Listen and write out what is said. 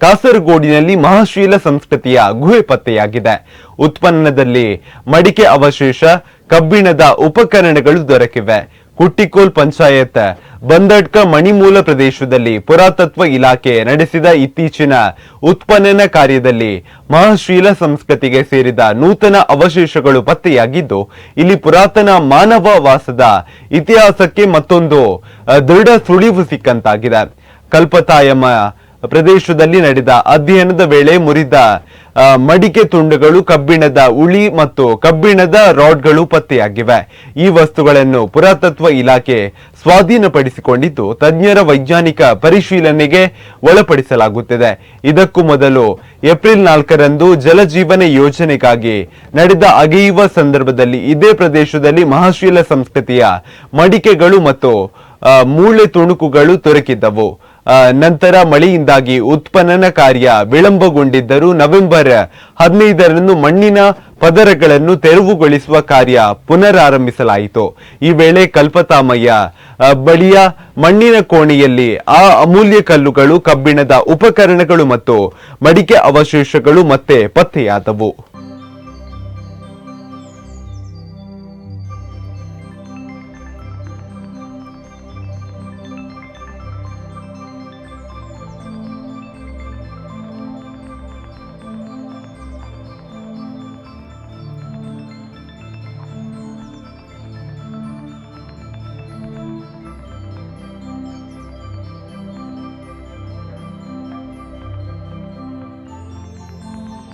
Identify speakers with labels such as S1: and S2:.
S1: ಕಾಸರಗೋಡಿನಲ್ಲಿ ಮಹಾಶೀಲ ಸಂಸ್ಕೃತಿಯ ಗುಹೆ ಪತ್ತೆಯಾಗಿದೆ. ಉತ್ಪನ್ನದಲ್ಲಿ ಮಡಿಕೆ ಅವಶೇಷ, ಕಬ್ಬಿಣದ ಉಪಕರಣಗಳು ದೊರಕಿವೆ. ಕುಟ್ಟಿಕೋಲ್ ಪಂಚಾಯತ್ ಬಂದಡ್ಕ ಮಣಿಮೂಲ ಪ್ರದೇಶದಲ್ಲಿ ಪುರಾತತ್ವ ಇಲಾಖೆ ನಡೆಸಿದ ಇತ್ತೀಚಿನ ಉತ್ಖನನ ಕಾರ್ಯದಲ್ಲಿ ಮಹಾಶೀಲ ಸಂಸ್ಕೃತಿಗೆ ಸೇರಿದ ನೂತನ ಅವಶೇಷಗಳು ಪತ್ತೆಯಾಗಿದ್ದು, ಇಲ್ಲಿ ಪುರಾತನ ಮಾನವ ವಾಸದ ಇತಿಹಾಸಕ್ಕೆ ಮತ್ತೊಂದು ದೃಢ ಸುಳಿವು ಸಿಕ್ಕಂತಾಗಿದೆ. ಕಲ್ಪತಾಯಮ ಪ್ರದೇಶದಲ್ಲಿ ನಡೆದ ಅಧ್ಯಯನದ ವೇಳೆ ಮುರಿದ ಮಡಿಕೆ ತುಂಡುಗಳು, ಕಬ್ಬಿಣದ ಉಳಿ ಮತ್ತು ಕಬ್ಬಿಣದ ರಾಡ್ಗಳು ಪತ್ತೆಯಾಗಿವೆ. ಈ ವಸ್ತುಗಳನ್ನು ಪುರಾತತ್ವ ಇಲಾಖೆ ಸ್ವಾಧೀನಪಡಿಸಿಕೊಂಡಿದ್ದು, ತಜ್ಞರ ವೈಜ್ಞಾನಿಕ ಪರಿಶೀಲನೆಗೆ ಒಳಪಡಿಸಲಾಗುತ್ತಿದೆ. ಇದಕ್ಕೂ ಮೊದಲು ಏಪ್ರಿಲ್ 4ರಂದು ಜಲಜೀವನ ಯೋಜನೆಗಾಗಿ ನಡೆದ ಅಗೆಯುವ ಸಂದರ್ಭದಲ್ಲಿ ಇದೇ ಪ್ರದೇಶದಲ್ಲಿ ಮಹಾಶೀಲ ಸಂಸ್ಕೃತಿಯ ಮಡಿಕೆಗಳು ಮತ್ತು ಮೂಳೆ ತುಣುಕುಗಳು ದೊರಕಿದ್ದವು. ನಂತರ ಮಳೆಯಿಂದಾಗಿ ಉತ್ಖನನ ಕಾರ್ಯ ವಿಳಂಬಗೊಂಡಿದ್ದರೂ ನವೆಂಬರ್ 15ರಂದು ಮಣ್ಣಿನ ಪದರಗಳನ್ನು ತೆರವುಗೊಳಿಸುವ ಕಾರ್ಯ ಪುನರಾರಂಭಿಸಲಾಯಿತು. ಈ ವೇಳೆ ಕಲ್ಪತಾಮಯ್ಯ ಬಳಿಯ ಮಣ್ಣಿನ ಕೋಣೆಯಲ್ಲಿ ಆ ಅಮೂಲ್ಯ ಕಲ್ಲುಗಳು, ಕಬ್ಬಿಣದ ಉಪಕರಣಗಳು ಮತ್ತು ಮಡಿಕೆ ಅವಶೇಷಗಳು ಮತ್ತೆ ಪತ್ತೆಯಾದವು.